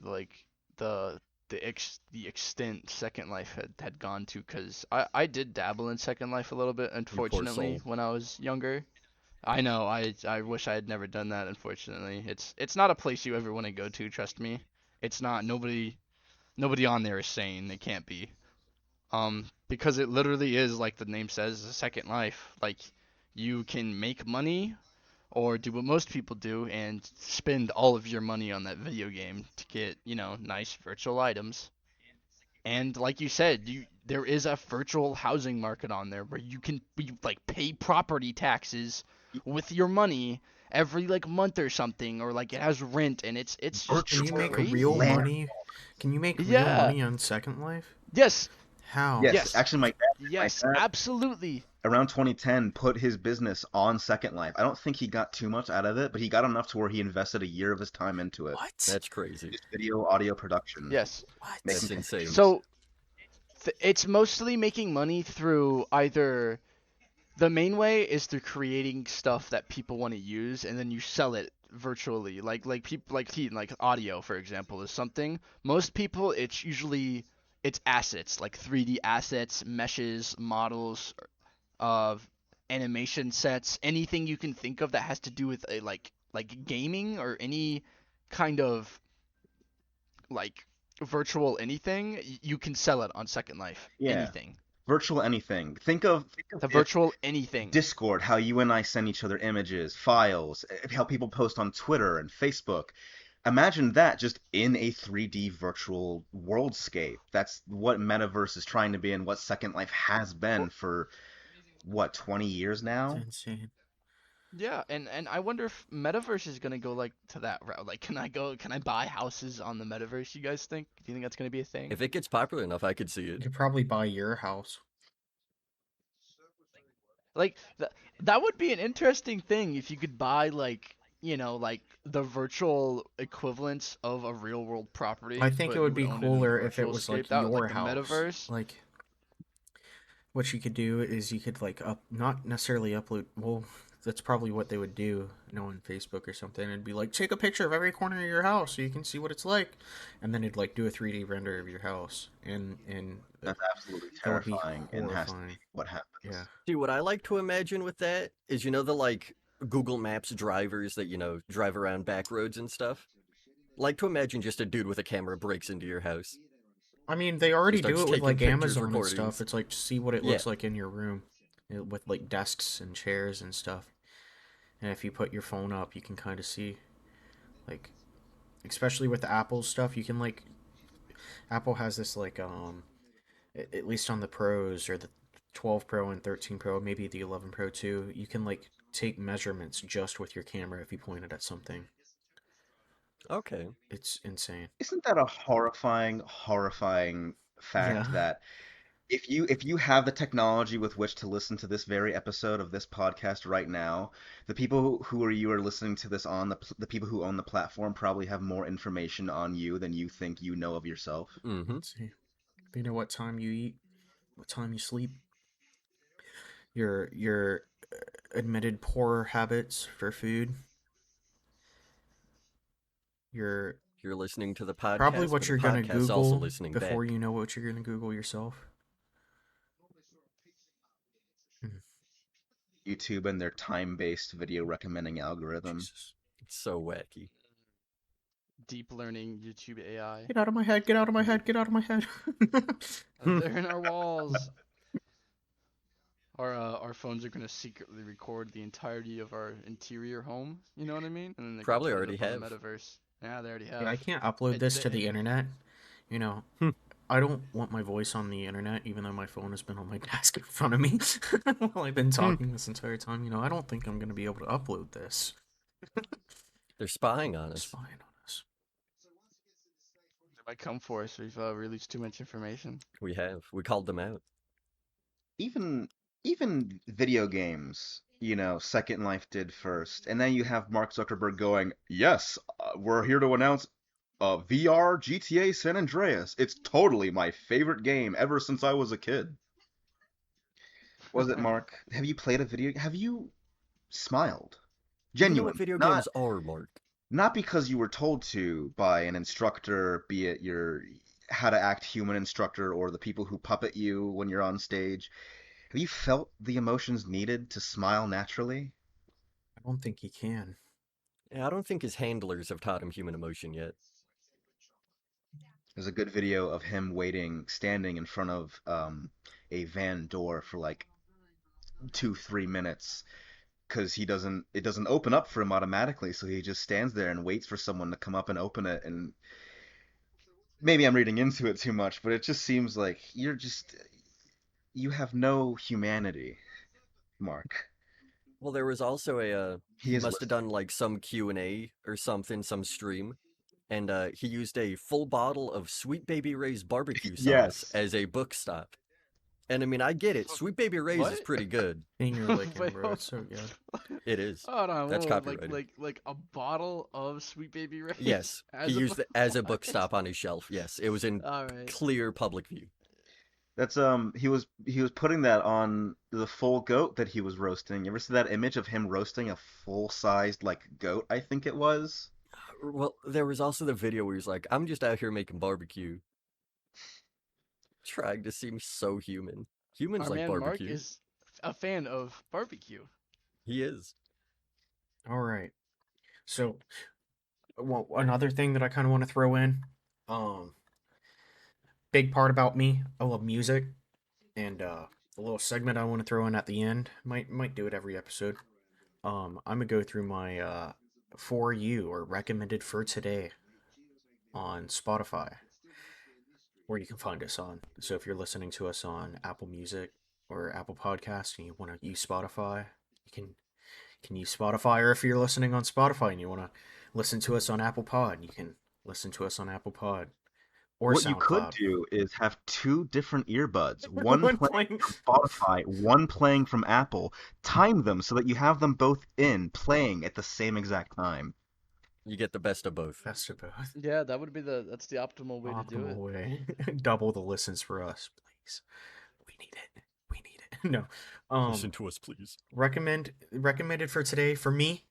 the extent Second Life had gone to, because I did dabble in Second Life a little bit, You poor unfortunately, soul. when I was younger. I know, I wish I had never done that, unfortunately. It's not a place you ever want to go to, trust me. It's not. Nobody on there is sane. They can't be. Because it literally is, like the name says, a Second Life. Like, you can make money or do what most people do and spend all of your money on that video game to get, nice virtual items. And like you said, there is a virtual housing market on there where you like pay property taxes with your money every like month or something, or like it has rent, and it's just Can it's you Virtual make real crazy. land. money? Can you make real Yeah. money on Second Life? Yes. How? Yes, Yes, actually, my yes, dad absolutely. around 2010 put his business on Second Life. I don't think he got too much out of it, but he got enough to where he invested a year of his time into it. What? That's crazy. Just video, audio production, Yes. making That's What? insane. games. So it's mostly making money through either the main way is through creating stuff that people want to use and then you sell it virtually. Like people like audio for example is something most people it's usually it's assets like 3D assets, meshes, models, of animation sets, anything you can think of that has to do with a like gaming or any kind of like virtual anything, you can sell it on Second Life. Yeah, Anything. virtual anything. Think of The if virtual anything. Discord, how you and I send each other images, files, how people post on Twitter and Facebook. Imagine that just in a 3D virtual worldscape. That's what Metaverse is trying to be and what Second Life has been for, what, 20 years It's now? insane. Yeah, and I wonder if Metaverse is gonna go like to that route. Like, can I buy houses on the Metaverse? You guys think? Do you think that's gonna be a thing? If it gets popular enough, I could see You it. could probably buy your house. Like that would be an interesting thing if you could buy like like the virtual equivalents of a real world I property, think it but you would would be own it in the cooler if it virtual was scape. like That your like the house. metaverse. Like what you could do is you could like not necessarily upload. Well, that's probably what they would do, on Facebook or something. It'd be like take a picture of every corner of your house so you can see what it's like, and then it'd like do a 3D render of your house, and That's absolutely that would be terrifying and has to be horrifying. what Yeah. happens. See, what I like to imagine with that is, the like Google Maps drivers that, drive around back roads and stuff. Like to imagine just a dude with a camera breaks into your house I mean, they and already do starts it with taking like pictures, Amazon and stuff. recordings. It's like see what it Yeah. looks like in your room, with like desks and chairs and stuff. And if you put your phone up, you can kind of see, like, especially with the Apple stuff, you can like Apple has this like at least on the Pros or the 12 Pro and 13 Pro, maybe the 11 Pro too, you can like take measurements just with your camera if you point it at something. Okay. It's insane. Isn't that a horrifying, horrifying Yeah. fact that if you have the technology with which to listen to this very episode of this podcast right now, the people who are you are listening to this on, the people who own the platform probably have more information on you than you think you know of yourself. Mm-hmm. Let's see. They know what time you eat, what time you sleep, your admitted poor habits for food, your You're listening to the probably podcast, what but the you're gonna podcast's also Google listening before back. you know what you're gonna Google yourself. Hmm. YouTube and their time-based video recommending algorithm. Jesus. It's so wacky. Deep learning YouTube AI. Get out of my head, get out of my head, get out of my head. They're in our walls. Our phones are gonna secretly record the entirety of our interior home. You know what I mean? And then they're gonna Probably put it already up on the have. metaverse. Yeah, they already Yeah, I have. can't upload It, this to they, the internet. You know, Hmm. I don't want my voice on the internet, even though my phone has been on my desk in front of me while I've been talking this entire time. I don't think I'm going to be able to upload this. They're spying on us. Spying on us. they might come for us. We've released too much information. We have. We called them out. Even even video games, Second Life did first, and then you have Mark Zuckerberg going, "Yes, we're here to announce VR GTA San Andreas. It's totally my favorite game ever since I was a kid." Was it, Mark? Have you played a video? Have you smiled? Do you know what Genuine, video not games are, Mark? not because you were told to by an instructor, be it your how to act human instructor or the people who puppet you when you're on stage. Have you felt the emotions needed to smile naturally? I don't think he can. Yeah, I don't think his handlers have taught him human emotion yet. There's a good video of him standing in front of a van door for like 2, 3 minutes because it doesn't open up for him automatically, so he just stands there and waits for someone to come up and open it. And maybe I'm reading into it too much, but it just seems like you have no humanity, Mark. Well, there was also He he is must have listening. done like some Q&A or something, some stream, and he used a full bottle of Sweet Baby Ray's barbecue sauce Yes. as a book stop. And I mean, I get it. Sweet Baby Ray's is What? pretty good. And you're licking, Wait, bro. hold It's so good. on. It is. Hold on, That's whoa, like copyrighted. like like a bottle of Sweet Baby Ray's Yes, he as a used book. it as a What? book stop on his shelf. Yes, it was in All right. clear public view. That's he was putting that on the full goat that he was roasting. You ever see that image of him roasting a full-sized like goat, I think it was? Well, there was also the video where he's like, "I'm just out here making barbecue," trying to seem so human. Humans Our like man Mark barbecue. is a fan of barbecue. He is. All right. So, well, another thing that I kind of want to throw in, um, big part about me, I love music, and a little segment I want to throw in at the end. Might do it every episode. I'm gonna go through my for you or recommended for today on Spotify, where you can find us on. So if you're listening to us on Apple Music or Apple Podcast and you want to use Spotify, you can use Spotify. Or if you're listening on Spotify and you want to listen to us on Apple Pod, you can listen to us on Apple Pod or What you could SoundCloud. do is have two different earbuds, one One playing playing. from Spotify, one playing from Apple. Time them so that you have them both in playing at the same exact time. You get the best of both. Best of both. Yeah, that's the optimal way to do Optimal it. way. Double the listens for us, please. We need it. We need it. No. Listen to us, please. Recommended for today for me.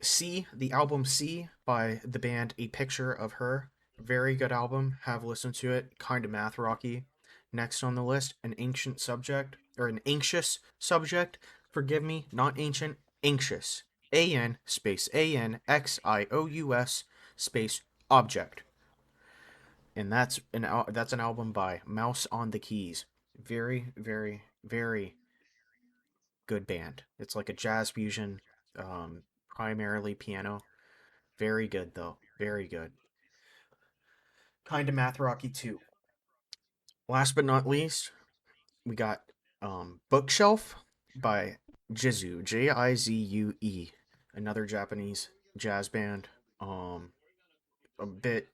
C, the album C by the band A Picture of Her. Very good album. Have listened to it. Kind of math rocky. Next on the list, an anxious subject. Forgive me, not ancient, anxious. A-N space A-N-X-I-O-U-S space object. And that's an album by Mouse on the Keys. Very, very, very good band. It's like a jazz fusion, primarily piano. Very good though. Very good. Kind of math rocky too. Last but not least, we got Bookshelf by Jizu, Jizue, another Japanese jazz band. A bit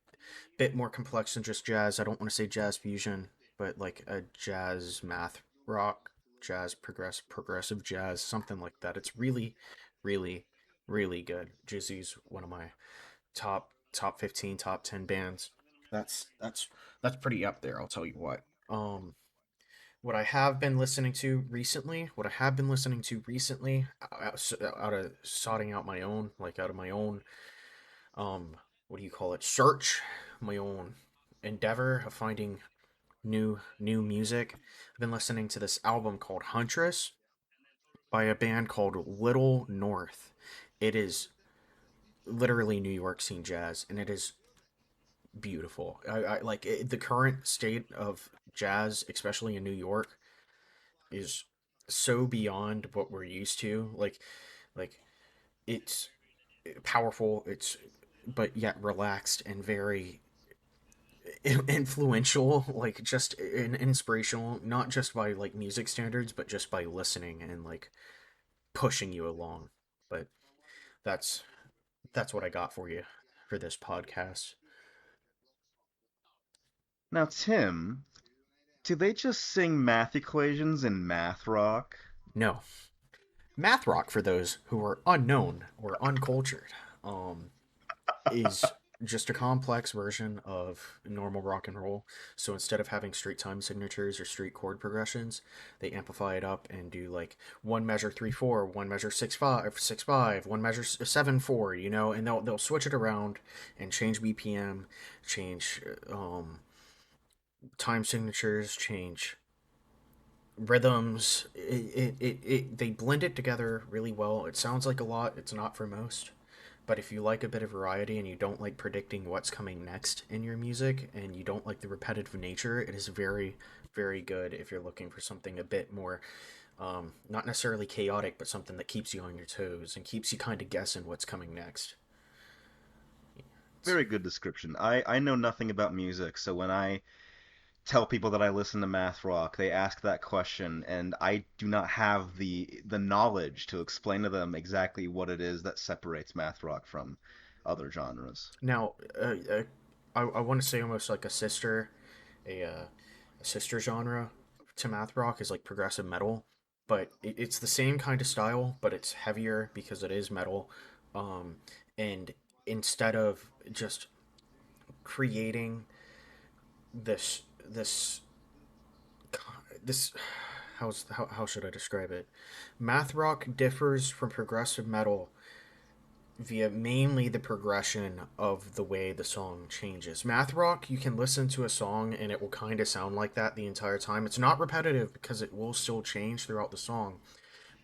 more complex than just jazz. I don't want to say jazz fusion, but like a jazz math rock, jazz progressive jazz, something like that. It's really, really, really good. Jizu's one of my top 15, top 10 bands. That's pretty up there, I'll tell you what. What I have been listening to recently, out of sorting out my own, like out of my own, what do you call it, search, my own endeavor of finding new music. I've been listening to this album called Huntress by a band called Little North. It is literally New York scene jazz, and it is beautiful. I like it, the current state of jazz, especially in New York, is so beyond what we're used to. Like it's powerful. It's but yet relaxed and very influential. Like just inspirational, not just by like music standards, but just by listening and like pushing you along. But that's that's what I got for you for this podcast. Now, Tim, do they just sing math equations in math rock? No, math rock for those who are unknown or uncultured. Is just a complex version of normal rock and roll. So instead of having straight time signatures or straight chord progressions, they amplify it up and do like one measure 3/4, one measure 6/5, one measure 7/4. And they'll switch it around and change BPM, change time signatures, change rhythms. They blend it together really well. It sounds like a lot. It's not for most. But if you like a bit of variety and you don't like predicting what's coming next in your music and you don't like the repetitive nature, it is very, very good if you're looking for something a bit more, not necessarily chaotic, but something that keeps you on your toes and keeps you kind of guessing what's coming next. It's, Very good description. I know nothing about music, so when I tell people that I listen to math rock, they ask that question, and I do not have the knowledge to explain to them exactly what it is that separates math rock from other genres. Now, I want to say almost like a, uh, a sister genre to math rock is like progressive metal, but it's the same kind of style, but it's heavier because it is metal. Um, and instead of just creating this this how should I describe it? Math rock differs from progressive metal via mainly the progression of the way the song changes. Math rock, you can listen to a song and it will kind of sound like that the entire time. It's not repetitive because it will still change throughout the song,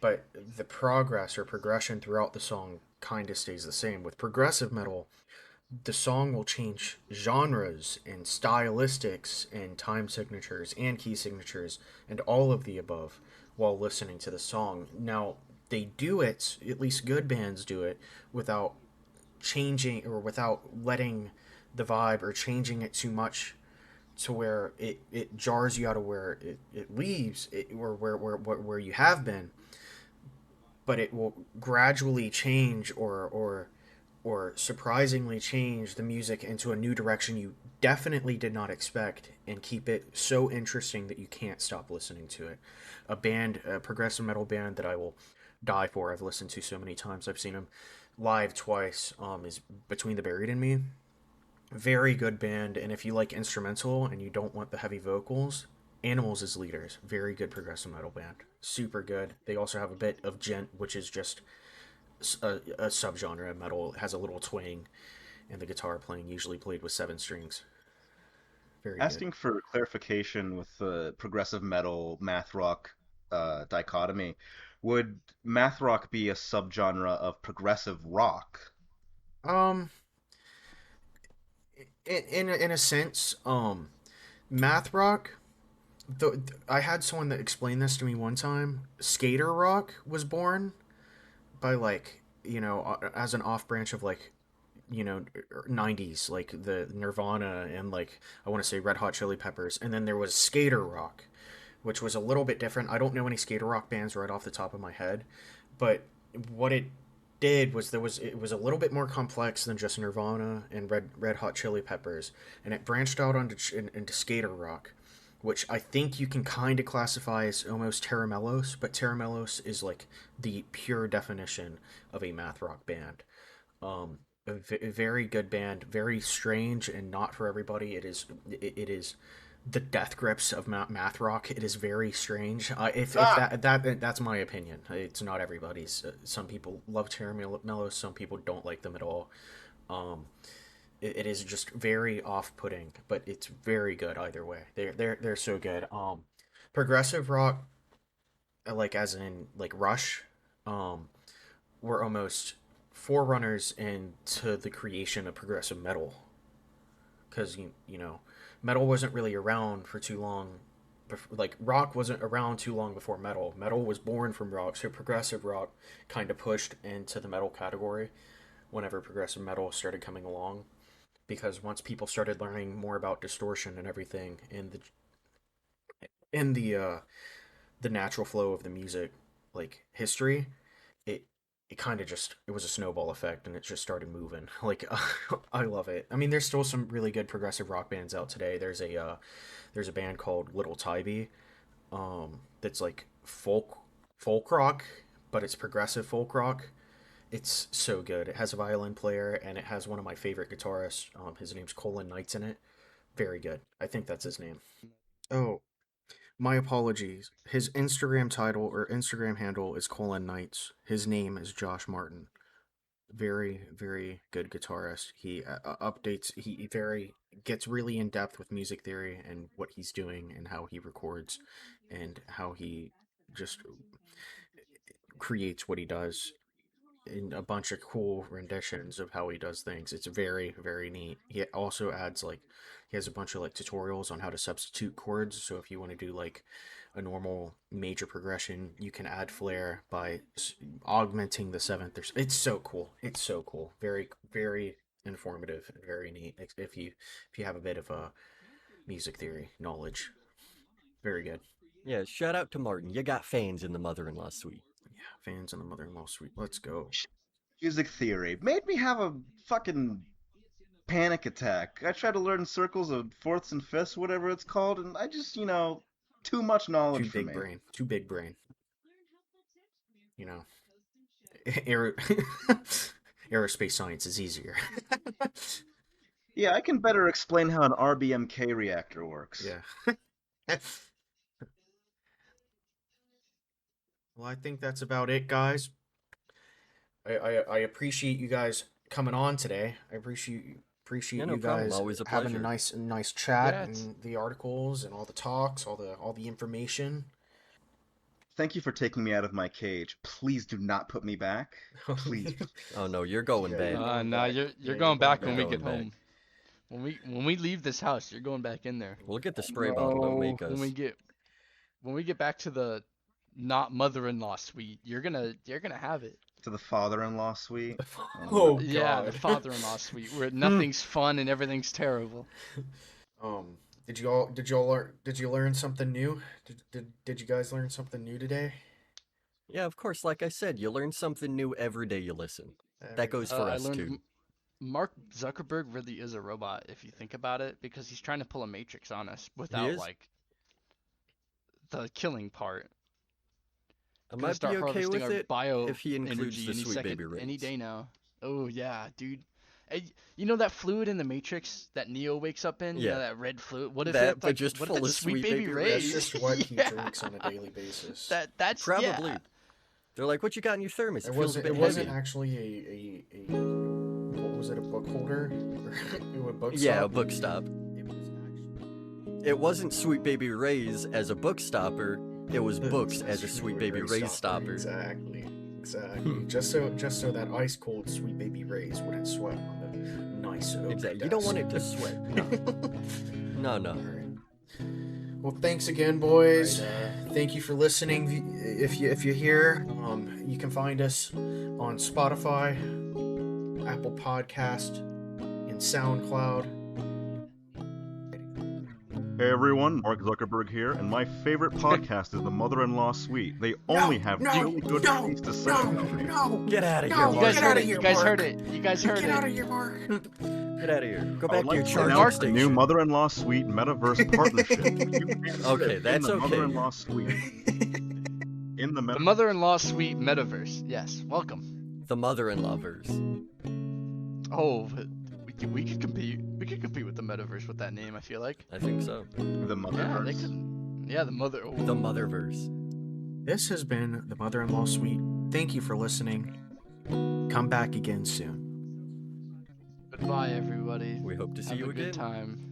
but the progress or progression throughout the song kind of stays the same. With progressive metal, the song will change genres and stylistics and time signatures and key signatures and all of the above while listening to the song. Now, they do it, at least good bands do it, without changing or without letting the vibe or changing it too much to where it jars you out of where it leaves it, or where you have been, but it will gradually change or surprisingly change the music into a new direction you definitely did not expect and keep it so interesting that you can't stop listening to it. A progressive metal band that I will die for, I've listened to so many times, I've seen them live twice, is Between the Buried and Me. Very good band, and if you like instrumental and you don't want the heavy vocals, Animals is Leaders. Very good progressive metal band. Super good. They also have a bit of gent, which is just a subgenre of metal. It has a little twang, and the guitar playing usually played with seven strings. Very good. Asking for clarification with the progressive metal math rock dichotomy, would math rock be a subgenre of progressive rock? Um, in a sense, math rock. I had someone that explained this to me one time. Skater rock was born by as an off branch of 90s, like the Nirvana and like I want to say Red Hot Chili Peppers, and then there was skater rock, which was a little bit different. I don't know any skater rock bands right off the top of my head, but what it did was it was a little bit more complex than just Nirvana and Red Hot Chili Peppers, and it branched out into skater rock, which I think you can kind of classify as almost Terramellos, but Terramellos is like the pure definition of a math rock band. A very good band, very strange and not for everybody. It is the death grips of math rock. It is very strange. If Ah! that's my opinion. It's not everybody's. Some people love Cherry Mellows. Some people don't like them at all. Um, it is just very off-putting, but it's very good either way. They're so good. Progressive rock, like as in like Rush, um, were almost forerunners into the creation of progressive metal because metal wasn't really around for too long. Like rock wasn't around too long before metal. Metal was born from rock, so progressive rock kind of pushed into the metal category whenever progressive metal started coming along. Because once people started learning more about distortion and everything in the natural flow of the music, like history, it it kind of just it was a snowball effect and it just started moving. Like I love it. I mean, there's still some really good progressive rock bands out today. There's a band called Little Tybee, that's like folk rock, but it's progressive folk rock. It's so good. It has a violin player and it has one of my favorite guitarists. His name's Colin Knights in it. Very good. I think that's his name. Oh, my apologies. His Instagram title or Instagram handle is Colin Knights. His name is Josh Martin. Very, very good guitarist. He updates. He very gets really in depth with music theory and what he's doing and how he records, and how he just creates what he does in a bunch of cool renditions of how he does things. It's very, very neat. He also adds like he has a bunch of like tutorials on how to substitute chords. So if you want to do like a normal major progression, you can add flair by augmenting the seventh. It's so cool. It's so cool. Very, very informative and very neat. If you have a bit of a music theory knowledge, very good. Yeah, shout out to Martin. You got fans in the mother-in-law suite. Yeah, fans in the mother-in-law suite. Let's go. Music theory made me have a fucking panic attack. I tried to learn circles of fourths and fifths, whatever it's called, and I just, too much knowledge Too for big me. brain. Too big brain. You know, aer- aerospace science is easier. Yeah, I can better explain how an RBMK reactor works. Yeah. Well, I think that's about it, guys. I appreciate you guys coming on today. I Yeah, appreciate no you problem. guys Always a having a pleasure. nice chat Yeah, it's and the articles and all the talks, all the information. Thank you for taking me out of my cage. Please do not put me back. Please. Oh no, you're going Yeah, you're back. going nah, back. you're Yeah, you're going going back You're when we back. get going back. home. When we leave this house, you're going back in there. We'll get the spray bottle. Don't No. make When we us. get when we get back to the not mother-in-law suite, you're gonna have it. To the father-in-law suite. Oh no. Oh Yeah, the God. father-in-law suite where nothing's fun and everything's terrible. um, did you learn something new? Did you guys learn something new today? Yeah, of course. Like I said, you learn something new every day you listen. That Every goes day. for I us learned too. Mark Zuckerberg really is a robot if you think about it because he's trying to pull a matrix on us He without is. like the killing part. I Gonna might be start okay harvesting with our it bio if he includes energy the any sweet second, baby any rays. day now. Oh yeah, dude. Hey, you know that fluid in the Matrix that Neo wakes up in? You know Yeah, that red fluid? What if that, it's but like just what if full it's of sweet sweet baby baby That's rays. rays? just what he Yeah. drinks on a daily basis. That's yeah. Probably. They're like, "What you got in your thermos? It It feels a wasn't. bit It wasn't heavy." actually a what was it? A book holder or a book Yeah, a stop? book stop. It was actually It wasn't sweet baby rays as a book stopper. It was books a as a sweet sweet baby baby Ray rays stopper. stopper. Exactly. Hmm. Exactly. Just so that ice cold sweet baby rays wouldn't sweat on the nice oak Exactly. You don't desk. want it to sweat. No. No, no. All right. Well, thanks again, Right, boys. Thank you for listening. If you're here, you can find us on Spotify, Apple Podcast, and SoundCloud. Hey everyone, Mark Zuckerberg here, and my favorite podcast is the Mother-in-Law Suite. They only No, have no, really good no, things to say no, about me. no, Get out of here, no! You Mark. guys Get heard out of it. You here, guys heard Mark! it. You guys heard Get it. out of here, Mark! Get out of here. Go I would back to like your to Hey, charging announce Mark. the new station. Mother-in-Law Suite Metaverse partnership. You can Okay, live in that's the okay. Mother-in-Law Suite in the The Metaverse. mother-in-law suite metaverse. Yes, welcome. The mother-in-law verse. Oh, we could compete. We could compete with the metaverse with that name. I feel like. I think so. The Yeah, they Motherverse. could. Yeah, the mother. Oh. The motherverse. This has been the Mother-in-Law Suite. Thank you for listening. Come back again soon. Goodbye, everybody. We hope to see Have you a good again. time.